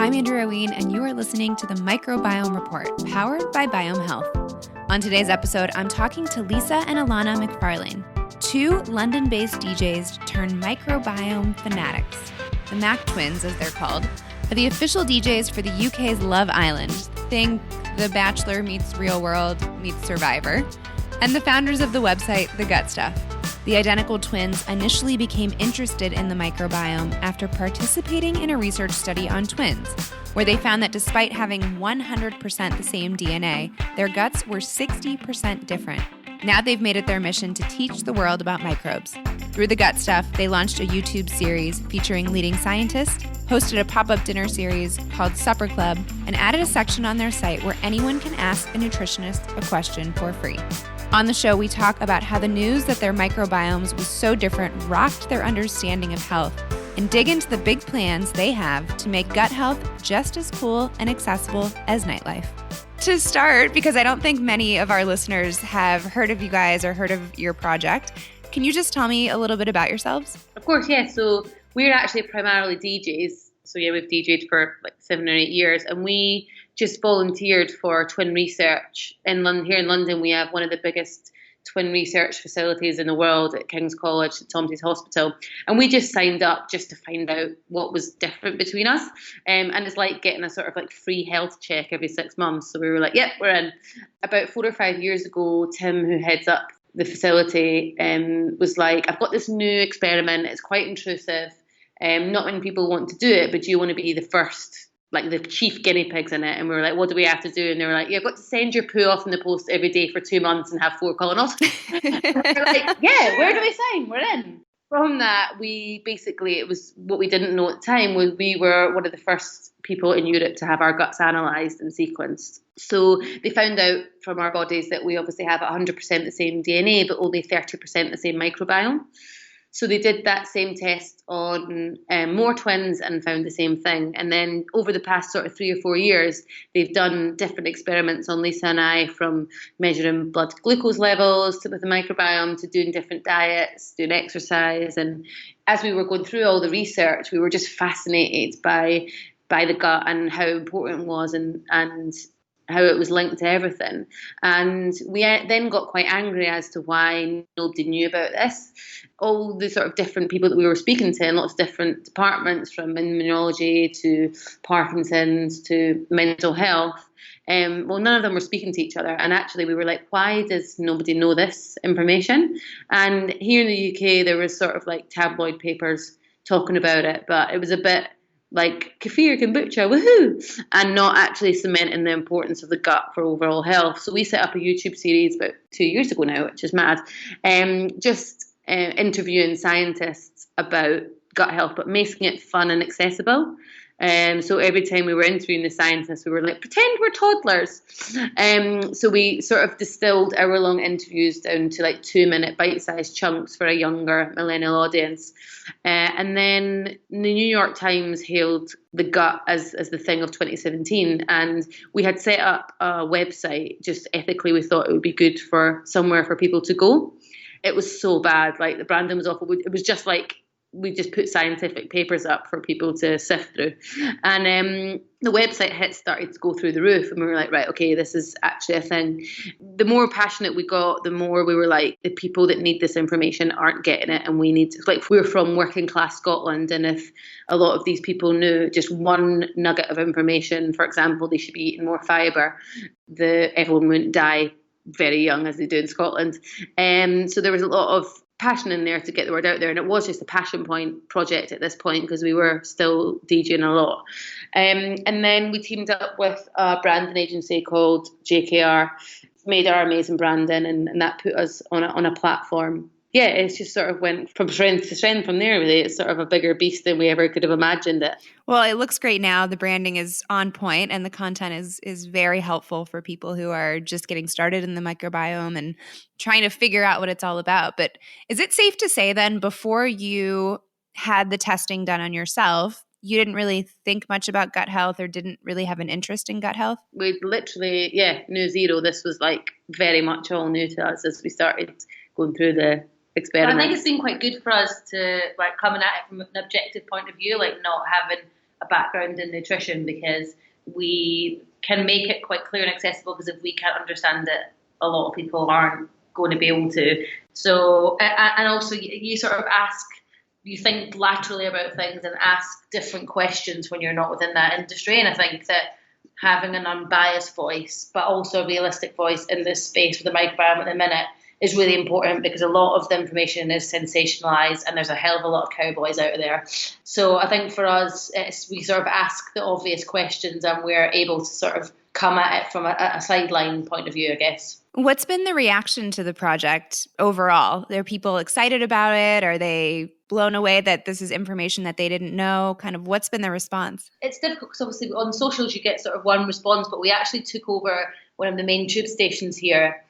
I'm Andrea Wien, and you are listening to the Microbiome Report, powered by Biome Health. On today's episode, I'm talking to Lisa and Alana Macfarlane, two London-based DJs turned microbiome fanatics. The Mac twins, as they're called, are the official DJs for the UK's Love Island. Think The Bachelor meets Real World meets Survivor. And the founders of the website, The Gut Stuff. The identical twins initially became interested in the microbiome after participating in a research study on twins, where they found that despite having 100% the same DNA, their guts were 60% different. Now they've made it their mission to teach the world about microbes. Through The Gut Stuff, they launched a YouTube series featuring leading scientists, hosted a pop-up dinner series called Supper Club, and added a section on their site where anyone can ask a nutritionist a question for free. On the show, we talk about how the news that their microbiomes was so different rocked their understanding of health, and dig into the big plans they have to make gut health just as cool and accessible as nightlife. To start, because I don't think many of our listeners have heard of you guys or heard of your project, can you just tell me a little bit about yourselves? Of course, yeah. So we're actually primarily DJs. So yeah, we've DJed for like 7 or 8 years, and we just volunteered for twin research in London. Here in London, we have one of the biggest twin research facilities in the world at King's College, St Thomas's Hospital, and we just signed up just to find out what was different between us. And it's like getting a sort of like free health check every 6 months. So we were like, yep, we're in. About 4 or 5 years ago, Tim, who heads up the facility, was like, I've got this new experiment. It's quite intrusive. Not many people want to do it, but do you want to be the first, like the chief guinea pigs in it? And we were like, what do we have to do? And they were like, you've got to send your poo off in the post every day for 2 months and have 4 colonoscopies. We're like, yeah, where do we sign? We're in. From that, it was what we didn't know at the time was we were one of the first people in Europe to have our guts analysed and sequenced. So they found out from our bodies that we obviously have 100% the same DNA, but only 30% the same microbiome. So they did that same test on more twins and found the same thing. And then over the past sort of 3 or 4 years, they've done different experiments on Lisa and I, from measuring blood glucose levels with the microbiome to doing different diets, doing exercise. And as we were going through all the research, we were just fascinated by the gut and how important it was and how it was linked to everything. And we then got quite angry as to why nobody knew about this. All the sort of different people that we were speaking to in lots of different departments, from immunology to Parkinson's to mental health, none of them were speaking to each other. And actually we were like, why does nobody know this information? And here in the UK, there was sort of like tabloid papers talking about it, but it was a bit like kefir kombucha, woohoo, and not actually cementing the importance of the gut for overall health. So we set up a YouTube series about 2 years ago now, which is mad, interviewing scientists about gut health, but making it fun and accessible. So every time we were interviewing the scientists, we were like, pretend we're toddlers. So we sort of distilled hour-long interviews down to like 2-minute bite-sized chunks for a younger millennial audience. And then the New York Times hailed the gut as the thing of 2017. And we had set up a website, just ethically, we thought it would be good for somewhere for people to go. It was so bad, like the branding was awful. It was just like, we just put scientific papers up for people to sift through. And the website hits started to go through the roof. And we were like, right, okay, this is actually a thing. The more passionate we got, the more we were like, the people that need this information aren't getting it. And we need to, like, we're from working class Scotland. And if a lot of these people knew just one nugget of information, for example, they should be eating more fibre, everyone wouldn't die very young as they do in Scotland. So there was a lot of passion in there to get the word out there, and it was just a passion point project at this point because we were still DJing a lot. And then we teamed up with a branding agency called JKR, made our amazing branding, and that put us on a platform. Yeah, it's just sort of went from strength to strength from there, really. It's sort of a bigger beast than we ever could have imagined it. Well, it looks great now. The branding is on point, and the content is very helpful for people who are just getting started in the microbiome and trying to figure out what it's all about. But is it safe to say then, before you had the testing done on yourself, you didn't really think much about gut health or didn't really have an interest in gut health? We literally, knew zero. This was like very much all new to us as we started going through the experiment. I think it's been quite good for us to like coming at it from an objective point of view, like not having a background in nutrition, because we can make it quite clear and accessible, because if we can't understand it, a lot of people aren't going to be able to. So, and also you sort of you think laterally about things and ask different questions when you're not within that industry. And I think that having an unbiased voice, but also a realistic voice in this space for the microbiome at the minute is really important, because a lot of the information is sensationalized and there's a hell of a lot of cowboys out there. So I think for us, we sort of ask the obvious questions and we're able to sort of come at it from a sideline point of view, I guess. What's been the reaction to the project overall? Are people excited about it? Are they blown away that this is information that they didn't know? Kind of what's been the response? It's difficult because obviously on socials you get sort of one response, but we actually took over one of the main tube stations here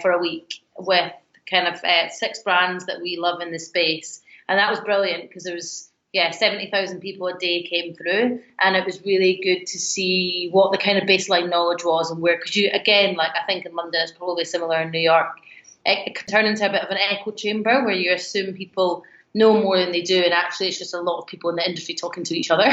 for a week with kind of 6 brands that we love in the space. And that was brilliant because there was 70,000 people a day came through, and it was really good to see what the kind of baseline knowledge was and where, because you, again, like I think in London it's probably similar in New York, it can turn into a bit of an echo chamber where you assume people know more than they do, and actually it's just a lot of people in the industry talking to each other.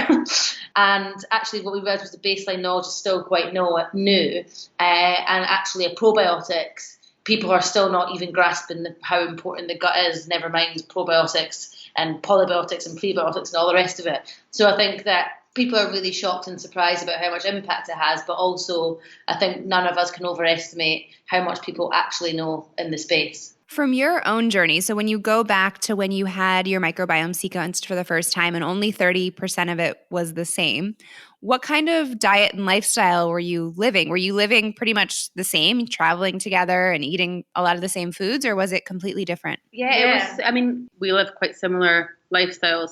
And actually what we realised was the baseline knowledge is still quite new, and actually probiotics, people are still not even grasping how important the gut is, never mind probiotics and polybiotics and prebiotics and all the rest of it. So I think that people are really shocked and surprised about how much impact it has, but also I think none of us can overestimate how much people actually know in the space. From your own journey, so when you go back to when you had your microbiome sequenced for the first time and only 30% of it was the same, what kind of diet and lifestyle were you living? Were you living pretty much the same, traveling together and eating a lot of the same foods, or was it completely different? It was, I mean, we lived quite similar lifestyles.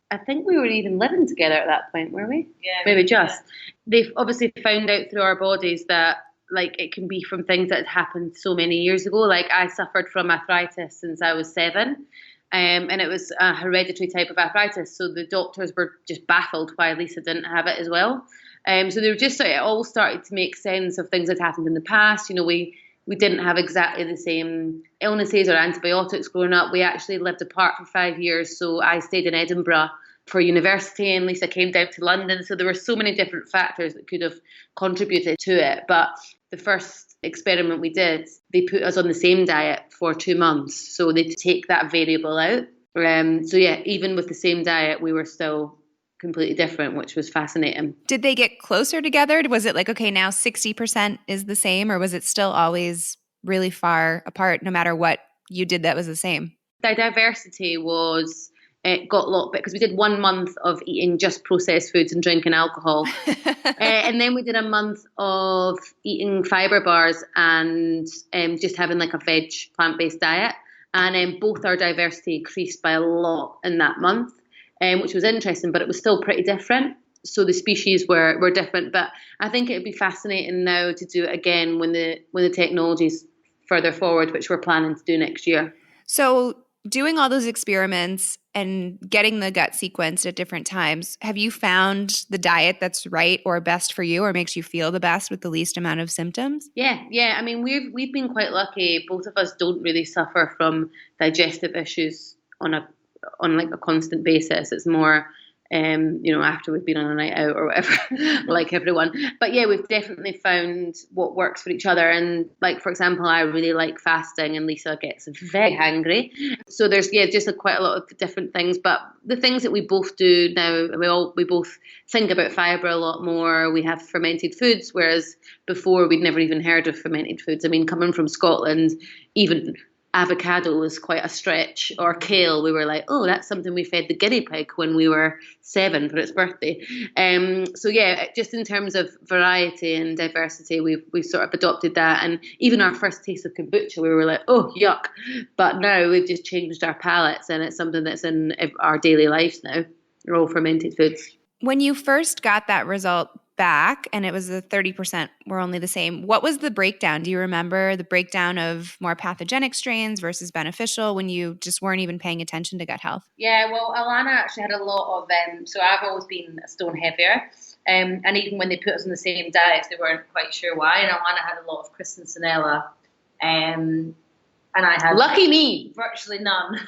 I think we were even living together at that point, were we? Yeah. Maybe just. They've obviously found out through our bodies that like it can be from things that had happened so many years ago. Like I suffered from arthritis since I was 7. And it was a hereditary type of arthritis. So the doctors were just baffled why Lisa didn't have it as well. So they were just it all started to make sense of things that happened in the past. You know, we didn't have exactly the same illnesses or antibiotics growing up. We actually lived apart for 5 years. So I stayed in Edinburgh for university and Lisa came down to London. So there were so many different factors that could have contributed to it. But the first experiment we did, they put us on the same diet for 2 months. So they take that variable out. Even with the same diet, we were still completely different, which was fascinating. Did they get closer together? Was it like, okay, now 60% is the same, or was it still always really far apart no matter what you did that was the same? The diversity was... It got a lot bit because we did 1 month of eating just processed foods and drinking alcohol. And then we did a month of eating fiber bars and just having like a veg plant-based diet. And both our diversity increased by a lot in that month, which was interesting, but it was still pretty different. So the species were different. But I think it would be fascinating now to do it again when the technology's further forward, which we're planning to do next year. So doing all those experiments and getting the gut sequenced at different times, have you found the diet that's right or best for you or makes you feel the best with the least amount of symptoms? Yeah. I mean, we've been quite lucky. Both of us don't really suffer from digestive issues on like a constant basis. It's more, after we've been on a night out or whatever, like everyone. But yeah, we've definitely found what works for each other. And like, for example, I really like fasting and Lisa gets very hangry. So there's, just quite a lot of different things. But the things that we both do now, we both think about fibre a lot more. We have fermented foods, whereas before we'd never even heard of fermented foods. I mean, coming from Scotland, even avocado was quite a stretch, or kale. We were like, oh, that's something we fed the guinea pig when we were 7 for its birthday. Just in terms of variety and diversity, we've sort of adopted that. And even our first taste of kombucha, we were like, oh, yuck. But now we've just changed our palates, and it's something that's in our daily lives now. They're all fermented foods. When you first got that result back and it was the 30% were only the same, what was the breakdown? Do you remember the breakdown of more pathogenic strains versus beneficial when you just weren't even paying attention to gut health? Yeah, well, Alana actually had a lot of so I've always been a stone heavier, and even when they put us on the same diet, they weren't quite sure why. And Alana had a lot of Christensenella, and I had, lucky me, virtually none.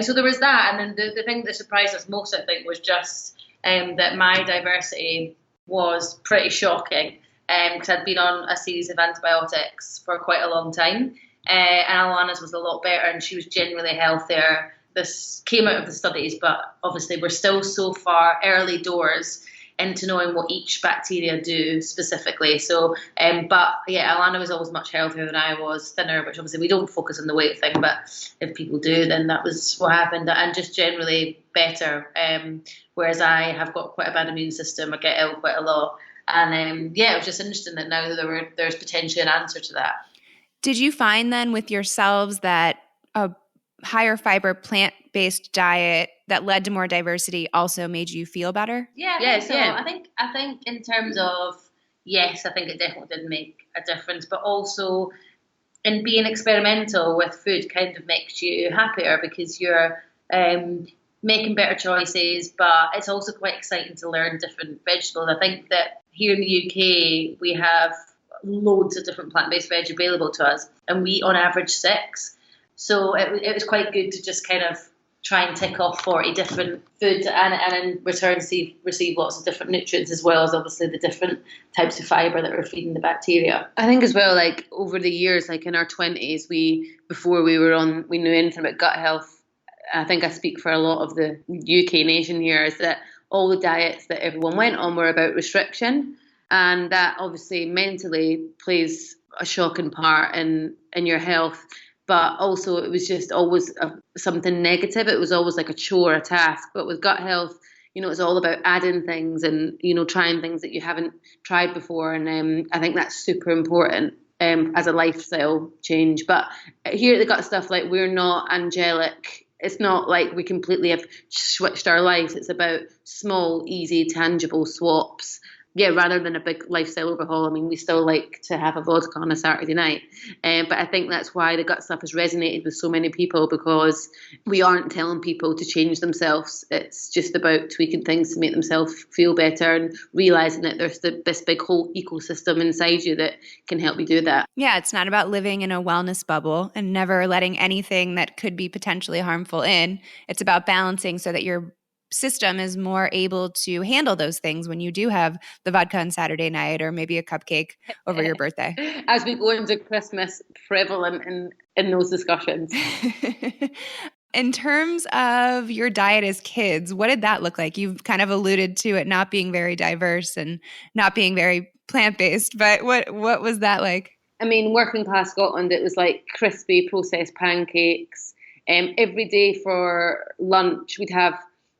So there was that. And then the thing that surprised us most, I think, was just that my diversity was pretty shocking, because I'd been on a series of antibiotics for quite a long time, and Alana's was a lot better, and she was generally healthier. This came out of the studies, but obviously we're still so far early doors into knowing what each bacteria do specifically. So, but yeah, Alana was always much healthier than I was, thinner, which obviously we don't focus on the weight thing, but if people do, then that was what happened, and just generally better. Whereas I have got quite a bad immune system, I get ill quite a lot, and yeah, it was just interesting that now there's potentially an answer to that. Did you find then with yourselves that a higher fiber plant-based diet that led to more diversity also made you feel better? Yeah, I think in terms of, yes, I think it definitely did make a difference, but also in being experimental with food kind of makes you happier because you're making better choices, but it's also quite exciting to learn different vegetables. I think that here in the UK we have loads of different plant-based veg available to us, and we eat on average 6. So it was quite good to just kind of try and tick off 40 different foods and in return receive lots of different nutrients, as well as obviously the different types of fibre that we're feeding the bacteria. I think as well, like over the years, like in our 20s, before we knew anything about gut health. I think I speak for a lot of the UK nation here, is that all the diets that everyone went on were about restriction, and that obviously mentally plays a shocking part in your health. But also it was just always something negative. It was always like a chore, a task. But with gut health, it's all about adding things and, trying things that you haven't tried before. And I think that's super important as a lifestyle change. But here at the Gut Stuff, like, we're not angelic. It's not like we completely have switched our lives. It's about small, easy, tangible swaps. Yeah, rather than a big lifestyle overhaul. I mean, we still like to have a vodka on a Saturday night. But I think that's why the Gut Stuff has resonated with so many people, because we aren't telling people to change themselves. It's just about tweaking things to make themselves feel better and realising that there's this big whole ecosystem inside you that can help you do that. Yeah, it's not about living in a wellness bubble and never letting anything that could be potentially harmful in. It's about balancing so that your system is more able to handle those things when you do have the vodka on Saturday night or maybe a cupcake over your birthday. As we go into Christmas, prevalent in those discussions. In terms of your diet as kids, what did that look like? You've kind of alluded to it not being very diverse and not being very plant-based, but what was that like? I mean, working class Scotland, it was like crispy processed pancakes. Every day for lunch,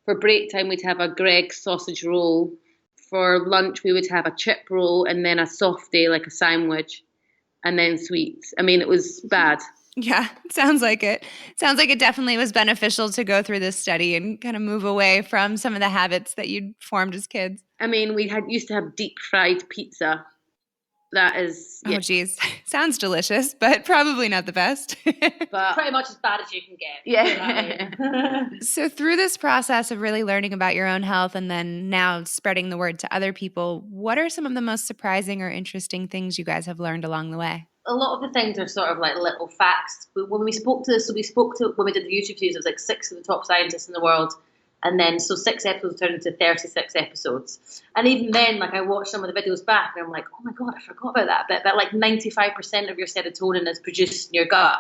for break time, we'd have a Greggs sausage roll. For lunch, we would have a chip roll and then a softie, like a sandwich, and then sweets. I mean, it was bad. Yeah, sounds like it. Sounds like it definitely was beneficial to go through this study and kind of move away from some of the habits that you'd formed as kids. I mean, we used to have deep fried pizza. That is... Yeah. Oh, geez. Sounds delicious, but probably not the best. But pretty much as bad as you can get. Yeah. So through this process of really learning about your own health and then now spreading the word to other people, what are some of the most surprising or interesting things you guys have learned along the way? A lot of the things are sort of like little facts. But when we spoke to when we did the YouTube videos, it was like 6 of the top scientists in the world. And then, so 6 episodes turned into 36 episodes. And even then, like, I watched some of the videos back and I'm like, oh my God, I forgot about that bit. That like 95% of your serotonin is produced in your gut.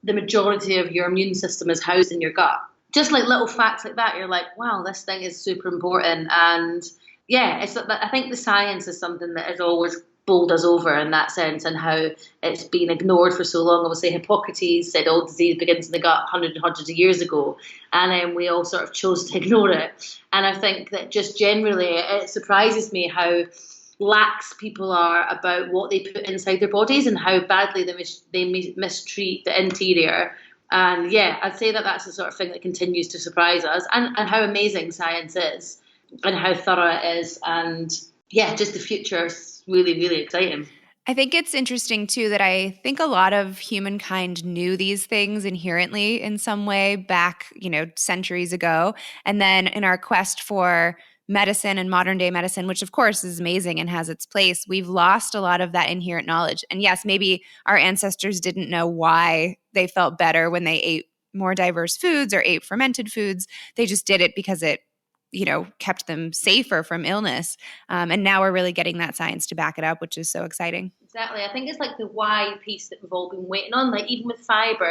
The majority of your immune system is housed in your gut. Just like little facts like that, you're like, wow, this thing is super important. And yeah, I think the science is something that has always bowled us over in that sense, and how it's been ignored for so long. Obviously, Hippocrates said all disease begins in the gut hundreds of years ago, and then we all sort of chose to ignore it. And I think that just generally, it surprises me how lax people are about what they put inside their bodies and how badly they mistreat the interior. And yeah, I'd say that that's the sort of thing that continues to surprise us, and how amazing science is and how thorough it is. And yeah, just the future is really, really exciting. I think it's interesting too that I think a lot of humankind knew these things inherently in some way back, centuries ago. And then in our quest for medicine and modern day medicine, which of course is amazing and has its place, we've lost a lot of that inherent knowledge. And yes, maybe our ancestors didn't know why they felt better when they ate more diverse foods or ate fermented foods. They just did it because it kept them safer from illness. And now we're really getting that science to back it up, which is so exciting. Exactly. I think it's like the why piece that we've all been waiting on, like even with fiber,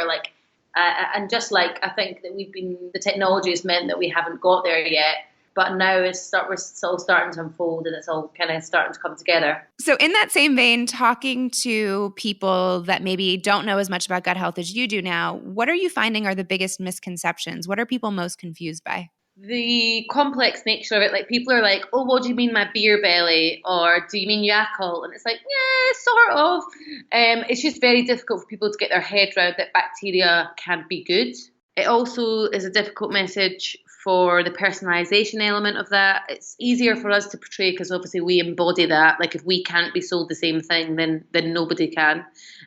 and just like I think that the technology has meant that we haven't got there yet. But now we're all starting to unfold and it's all kind of starting to come together. So in that same vein, talking to people that maybe don't know as much about gut health as you do now, what are you finding are the biggest misconceptions? What are people most confused by? The complex nature of it, like people are like, oh, what do you mean my beer belly? Or do you mean Yakult? And it's like, yeah, sort of. It's just very difficult for people to get their head around that bacteria can be good. It also is a difficult message for the personalization element of that. It's easier for us to portray because obviously we embody that. Like if we can't be sold the same thing, then nobody can.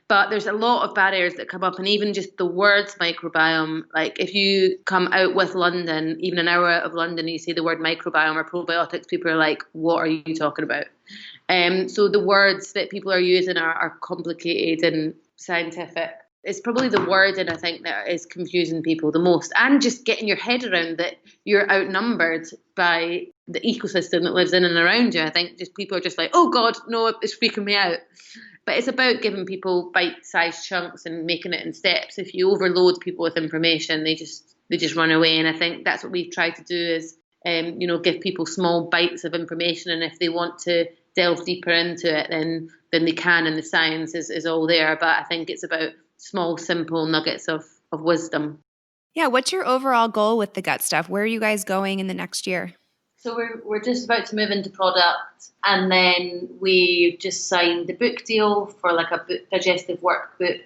But there's a lot of barriers that come up, and even just the words microbiome, like if you come out with London, even an hour out of London, you say the word microbiome or probiotics, people are like, what are you talking about? So the words that people are using are complicated and scientific. It's probably the wording, I think, that is confusing people the most. And just getting your head around that you're outnumbered by the ecosystem that lives in and around you. I think just people are just like, oh God, no, it's freaking me out. But it's about giving people bite-sized chunks and making it in steps. If you overload people with information, they just run away. And I think that's what we've tried to do is, give people small bites of information. And if they want to delve deeper into it, then they can, and the science is all there. But I think it's about small, simple nuggets of wisdom. Yeah. What's your overall goal with the gut stuff? Where are you guys going in the next year? So we're just about to move into product, and then we just signed the book deal for like a digestive workbook.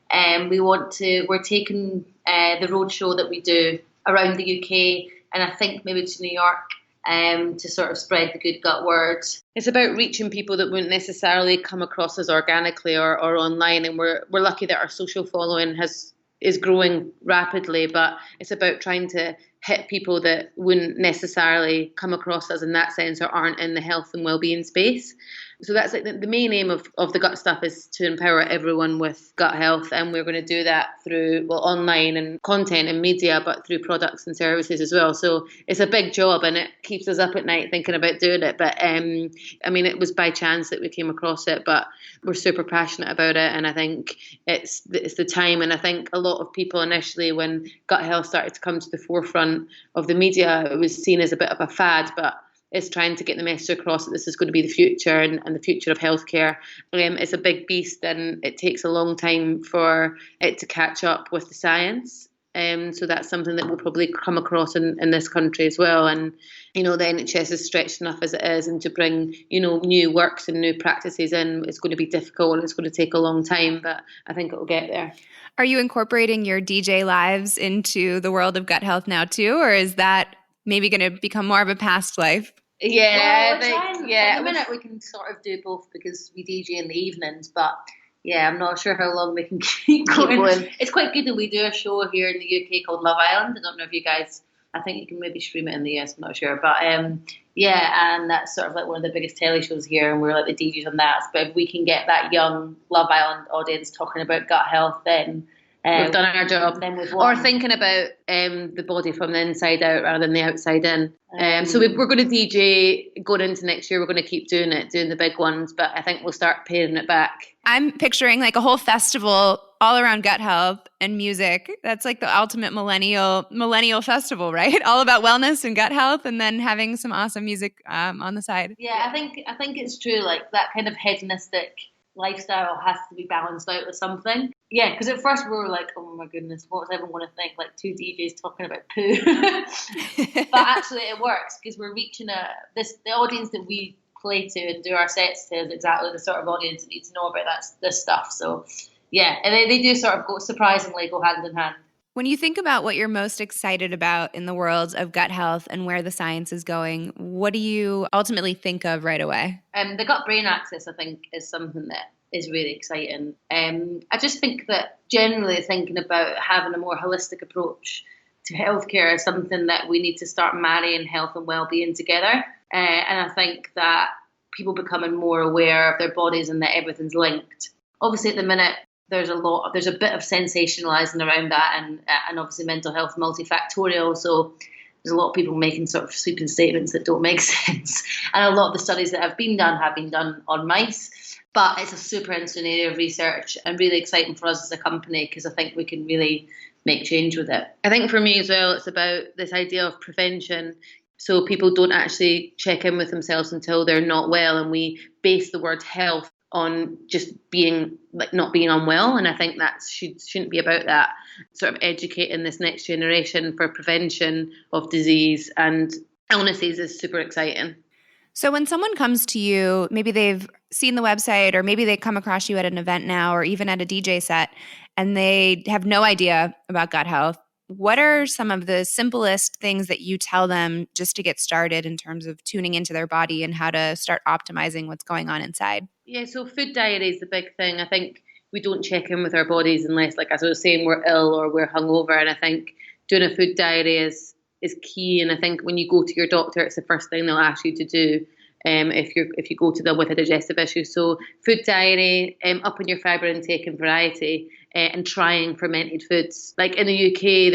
And we're taking the roadshow that we do around the UK, and I think maybe to New York, to sort of spread the good gut word. It's about reaching people that wouldn't necessarily come across as organically or online, and we're lucky that our social following is growing rapidly, but it's about trying to hit people that wouldn't necessarily come across us in that sense or aren't in the health and well-being space. So that's like the main aim of the gut stuff is to empower everyone with gut health, and we're going to do that through online and content and media, but through products and services as well. So it's a big job, and it keeps us up at night thinking about doing it. But it was by chance that we came across it, but we're super passionate about it, and I think it's the time. And I think a lot of people initially, when gut health started to come to the forefront of the media, it was seen as a bit of a fad, but is trying to get the message across that this is going to be the future and the future of healthcare. It's a big beast, and it takes a long time for it to catch up with the science. So that's something that we'll probably come across in this country as well. And, the NHS is stretched enough as it is, and to bring, new works and new practices in, it's going to be difficult and it's going to take a long time, but I think it'll get there. Are you incorporating your DJ lives into the world of gut health now too, or is that maybe going to become more of a past life? Yeah, At the minute we can sort of do both because we DJ in the evenings, but yeah, I'm not sure how long we can keep going. It's quite good that we do a show here in the UK called Love Island. I don't know if you guys, I think you can maybe stream it in the US, I'm not sure, but and that's sort of like one of the biggest telly shows here, and we're like the DJs on that. But if we can get that young Love Island audience talking about gut health, then we've done our job. Then we've won. Or thinking about the body from the inside out rather than the outside in. So we're going to DJ going into next year. We're going to keep doing the big ones, but I think we'll start paring it back. I'm picturing like a whole festival all around gut health and music. That's like the ultimate millennial festival, right? All about wellness and gut health, and then having some awesome music on the side. Yeah, I think it's true. Like that kind of hedonistic lifestyle has to be balanced out with something. Yeah, because at first we were like, oh my goodness, what's everyone going to think? Like two DJs talking about poo. But actually it works because we're reaching the audience that we play to and do our sets to is exactly the sort of audience that needs to know about this stuff. So yeah, and they do sort of surprisingly go hand in hand. When you think about what you're most excited about in the world of gut health and where the science is going, what do you ultimately think of right away? The gut-brain axis, I think, is something that is really exciting. I just think that generally thinking about having a more holistic approach to healthcare is something that we need to start marrying health and well-being together. And I think that people becoming more aware of their bodies and that everything's linked. Obviously, at the minute, there's a bit of sensationalizing around that, and obviously mental health multifactorial. So there's a lot of people making sort of sweeping statements that don't make sense. And a lot of the studies that have been done on mice. But it's a super interesting area of research and really exciting for us as a company because I think we can really make change with it. I think for me as well, it's about this idea of prevention. So people don't actually check in with themselves until they're not well, and we base the word health on just being not being unwell. And I think that shouldn't be about that. Sort of educating this next generation for prevention of disease and illnesses is super exciting. So when someone comes to you, maybe they've seen the website or maybe they come across you at an event now or even at a DJ set and they have no idea about gut health, what are some of the simplest things that you tell them just to get started in terms of tuning into their body and how to start optimizing what's going on inside? Yeah, so food diary is the big thing. I think we don't check in with our bodies unless, like as I was saying, we're ill or we're hungover. And I think doing a food diary is key. And I think when you go to your doctor, it's the first thing they'll ask you to do if you go to them with a digestive issue. So food diary, upping your fibre intake and variety, and trying fermented foods. Like in the UK,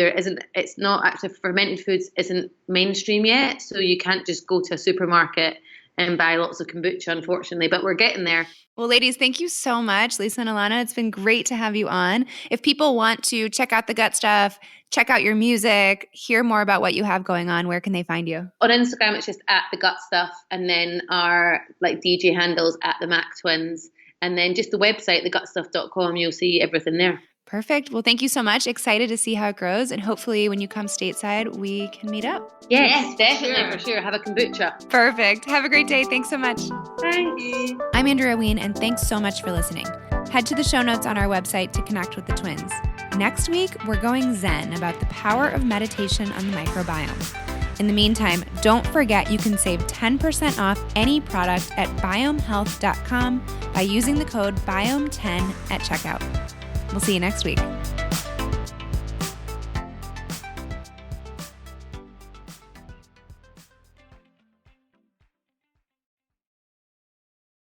fermented foods isn't mainstream yet. So you can't just go to a supermarket and buy lots of kombucha, unfortunately, but we're getting there. Well, ladies, thank you so much, Lisa and Alana. It's been great to have you on. If people want to check out the gut stuff, check out your music, hear more about what you have going on, where can they find you? On Instagram, it's just at the gut stuff, and then our DJ handles at the Mac Twins, and then just the website, thegutstuff.com. You'll see everything there. Perfect. Well, thank you so much. Excited to see how it grows. And hopefully when you come stateside, we can meet up. Yes, definitely, for sure. Have a kombucha. Perfect. Have a great day. Thanks so much. Thanks. I'm Andrea Wien, and thanks so much for listening. Head to the show notes on our website to connect with the twins. Next week, we're going zen about the power of meditation on the microbiome. In the meantime, don't forget you can save 10% off any product at biomehealth.com by using the code BIOHM10 at checkout. We'll see you next week.